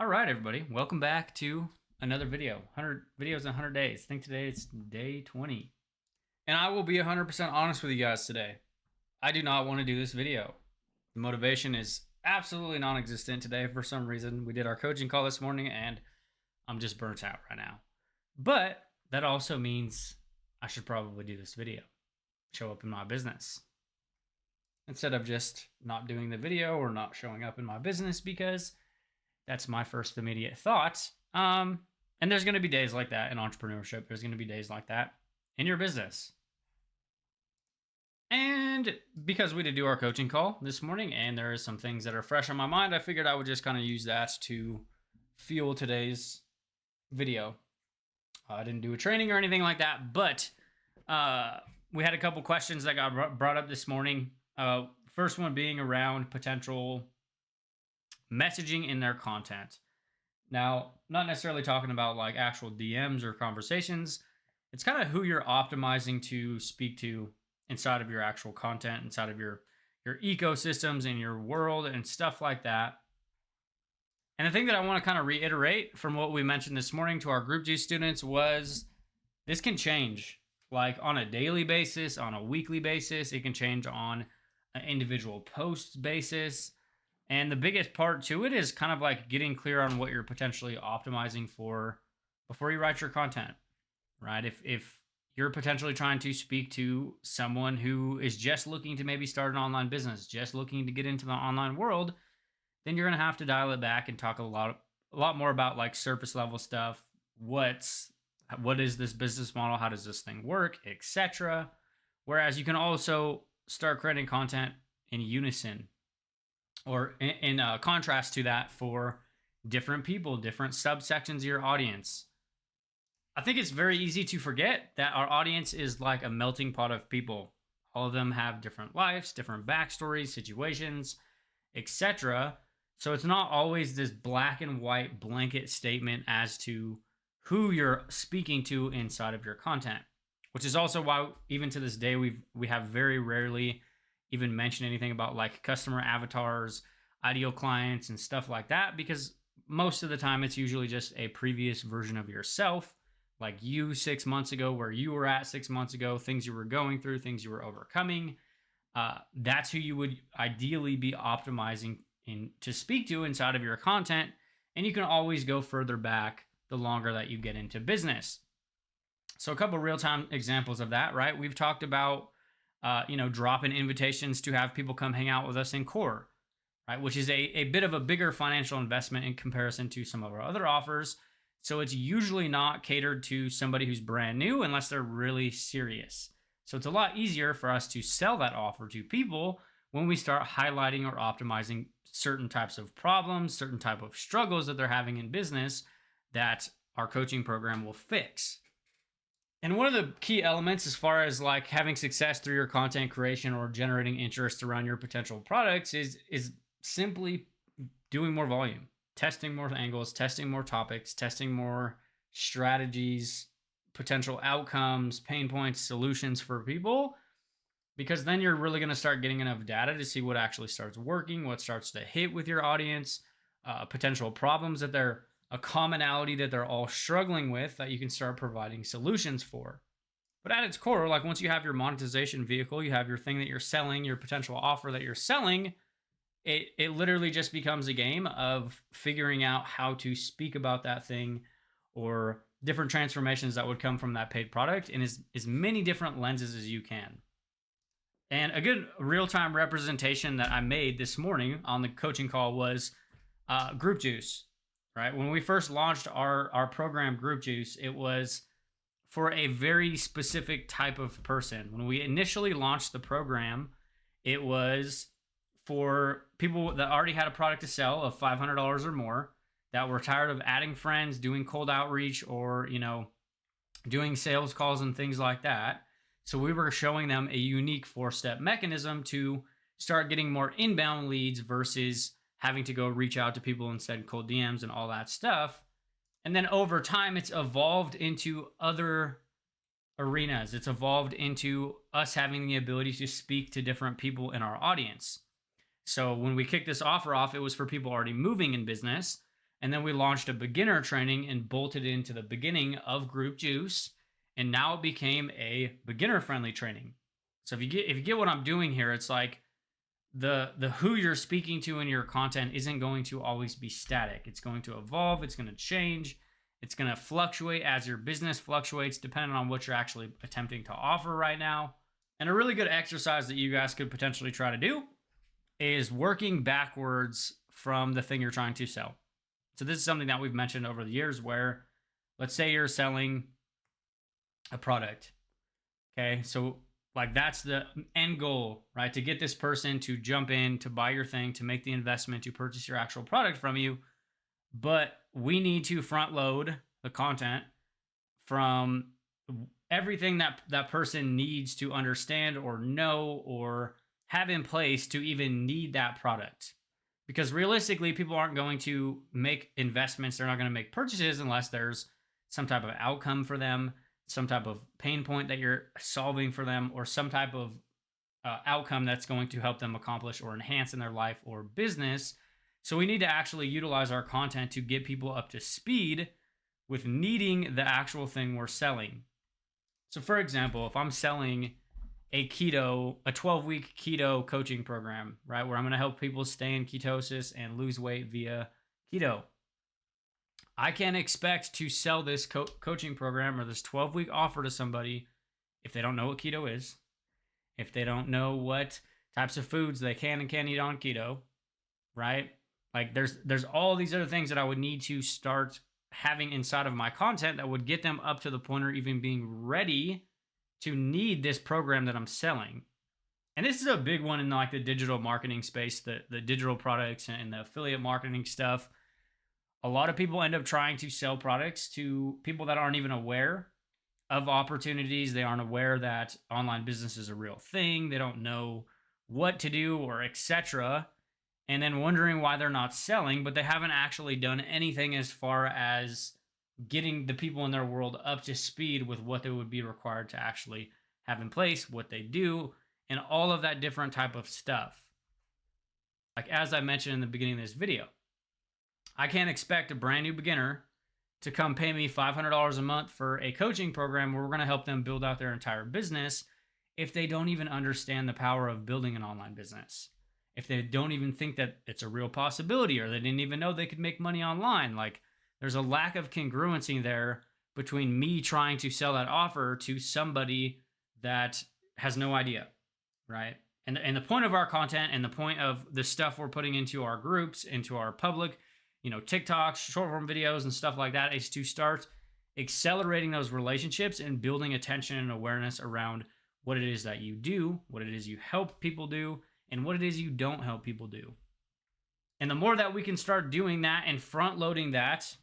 All right, everybody. Welcome back to another video. 100 videos in 100 days. I think today it's day 20. And I will be 100% honest with you guys today. I do not want to do this video. The motivation is absolutely non-existent today for some reason. We did our coaching call this morning and I'm just burnt out right now. But that also means I should probably do this video. Show up in my business. Instead of just not doing the video or not showing up in my business, because that's my first immediate thought. And there's going to be days like that in entrepreneurship. There's going to be days like that in your business. And because we did do our coaching call this morning and there is some things that are fresh on my mind, I figured I would just kind of use that to fuel today's video. I didn't do a training or anything like that, but we had a couple questions that got brought up this morning. First one being around potential messaging in their content. Now, not necessarily talking about like actual DMs or conversations. It's kind of who you're optimizing to speak to inside of your actual content, inside of your ecosystems and your world and stuff like that. And the thing that I want to kind of reiterate from what we mentioned this morning to our Group Juice students was this can change like on a daily basis, on a weekly basis. It can change on an individual post basis. And the biggest part to it is kind of like getting clear on what you're potentially optimizing for before you write your content, right? If you're potentially trying to speak to someone who is just looking to maybe start an online business, just looking to get into the online world, then you're going to have to dial it back and talk a lot more about like surface level stuff. What is this business model? How does this thing work, etc. Whereas you can also start creating content in unison or in contrast to that for different people, different subsections of your audience. I think it's very easy to forget that our audience is like a melting pot of people. All of them have different lives, different backstories, situations, etc. So it's not always this black and white blanket statement as to who you're speaking to inside of your content, which is also why even to this day we have very rarely even mention anything about like customer avatars, ideal clients, and stuff like that, because most of the time it's usually just a previous version of yourself, like you 6 months ago, where you were at 6 months ago, things you were going through, things you were overcoming. That's who you would ideally be optimizing to speak to inside of your content. And you can always go further back the longer that you get into business. So a couple real-time examples of that, right? We've talked about dropping invitations to have people come hang out with us in core, right? Which is a bit of a bigger financial investment in comparison to some of our other offers. So it's usually not catered to somebody who's brand new unless they're really serious. So it's a lot easier for us to sell that offer to people when we start highlighting or optimizing certain types of problems, certain type of struggles that they're having in business that our coaching program will fix. And one of the key elements as far as like having success through your content creation or generating interest around your potential products is simply doing more volume, testing more angles, testing more topics, testing more strategies, potential outcomes, pain points, solutions for people, because then you're really going to start getting enough data to see what actually starts working, what starts to hit with your audience, potential problems that they're a commonality that they're all struggling with that you can start providing solutions for. But at its core, like once you have your monetization vehicle, you have your thing that you're selling, your potential offer that you're selling, it literally just becomes a game of figuring out how to speak about that thing or different transformations that would come from that paid product in as many different lenses as you can. And a good real-time representation that I made this morning on the coaching call was Group Juice. Right? When we first launched our program Group Juice, it was for a very specific type of person. When we initially launched the program, it was for people that already had a product to sell of $500 or more, that were tired of adding friends, doing cold outreach, or doing sales calls and things like that. So we were showing them a unique 4-step mechanism to start getting more inbound leads versus having to go reach out to people and send cold DMs and all that stuff. And then over time, it's evolved into other arenas. It's evolved into us having the ability to speak to different people in our audience. So when we kicked this offer off, it was for people already moving in business. And then we launched a beginner training and bolted into the beginning of Group Juice. And now it became a beginner friendly training. So if you get what I'm doing here, it's like the who you're speaking to in your content isn't going to always be static. It's going to evolve, it's going to change, it's going to fluctuate as your business fluctuates depending on what you're actually attempting to offer right now. And a really good exercise that you guys could potentially try to do is working backwards from the thing you're trying to sell. So this is something that we've mentioned over the years where, let's say you're selling a product. Okay, so like that's the end goal, right? To get this person to jump in, to buy your thing, to make the investment, to purchase your actual product from you. But we need to front load the content from everything that person needs to understand or know or have in place to even need that product. Because realistically, people aren't going to make investments. They're not going to make purchases unless there's some type of outcome for them, some type of pain point that you're solving for them, or some type of outcome that's going to help them accomplish or enhance in their life or business. So we need to actually utilize our content to get people up to speed with needing the actual thing we're selling. So for example, if I'm selling a 12-week keto coaching program, right, where I'm going to help people stay in ketosis and lose weight via keto, I can't expect to sell this coaching program or this 12-week offer to somebody if they don't know what keto is, if they don't know what types of foods they can and can't eat on keto, right? Like there's all these other things that I would need to start having inside of my content that would get them up to the point or even being ready to need this program that I'm selling. And this is a big one in like the digital marketing space, the digital products and the affiliate marketing stuff. A lot of people end up trying to sell products to people that aren't even aware of opportunities. They aren't aware that online business is a real thing. They don't know what to do or etc. And then wondering why they're not selling, but they haven't actually done anything as far as getting the people in their world up to speed with what they would be required to actually have in place, what they do, and all of that different type of stuff. Like as I mentioned in the beginning of this video, I can't expect a brand new beginner to come pay me $500 a month for a coaching program where we're going to help them build out their entire business if they don't even understand the power of building an online business. If they don't even think that it's a real possibility or they didn't even know they could make money online. Like there's a lack of congruency there between me trying to sell that offer to somebody that has no idea, right? And the point of our content and the point of the stuff we're putting into our groups, into our public, TikToks, short form videos and stuff like that is to start accelerating those relationships and building attention and awareness around what it is that you do, what it is you help people do, and what it is you don't help people do. And the more that we can start doing that and front loading that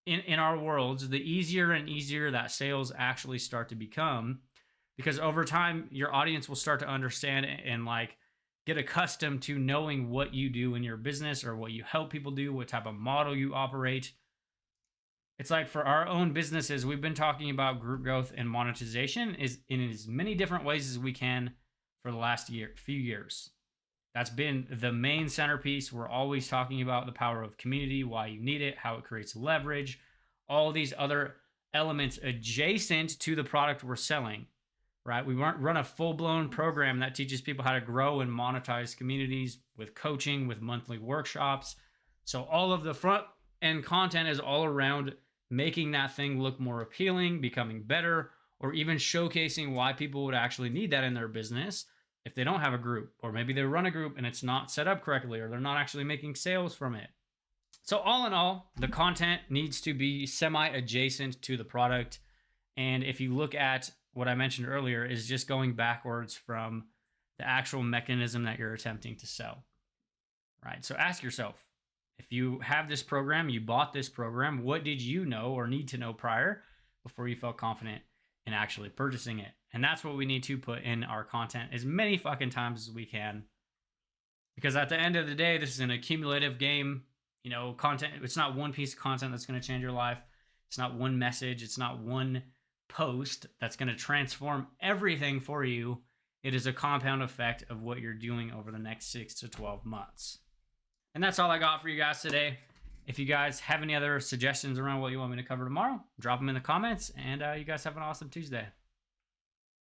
in our worlds, the easier and easier that sales actually start to become, because over time your audience will start to understand and like get accustomed to knowing what you do in your business or what you help people do, what type of model you operate. It's like for our own businesses, we've been talking about group growth and monetization is in as many different ways as we can for the last few years. That's been the main centerpiece. We're always talking about the power of community, why you need it, how it creates leverage, all these other elements adjacent to the product we're selling, right? We run a full-blown program that teaches people how to grow and monetize communities with coaching, with monthly workshops. So all of the front end content is all around making that thing look more appealing, becoming better, or even showcasing why people would actually need that in their business if they don't have a group, or maybe they run a group and it's not set up correctly, or they're not actually making sales from it. So all in all, the content needs to be semi-adjacent to the product. And if you look at what I mentioned earlier, is just going backwards from the actual mechanism that you're attempting to sell, right? So ask yourself, if you have this program, you bought this program, what did you know or need to know prior before you felt confident in actually purchasing it? And that's what we need to put in our content as many fucking times as we can. Because at the end of the day, this is an accumulative game. Content, it's not one piece of content that's going to change your life. It's not one message. It's not one post that's going to transform everything for you. It is a compound effect of what you're doing over the next 6 to 12 months. And that's all I got for you guys today. If you guys have any other suggestions around what you want me to cover tomorrow, drop them in the comments. And you guys have an awesome Tuesday.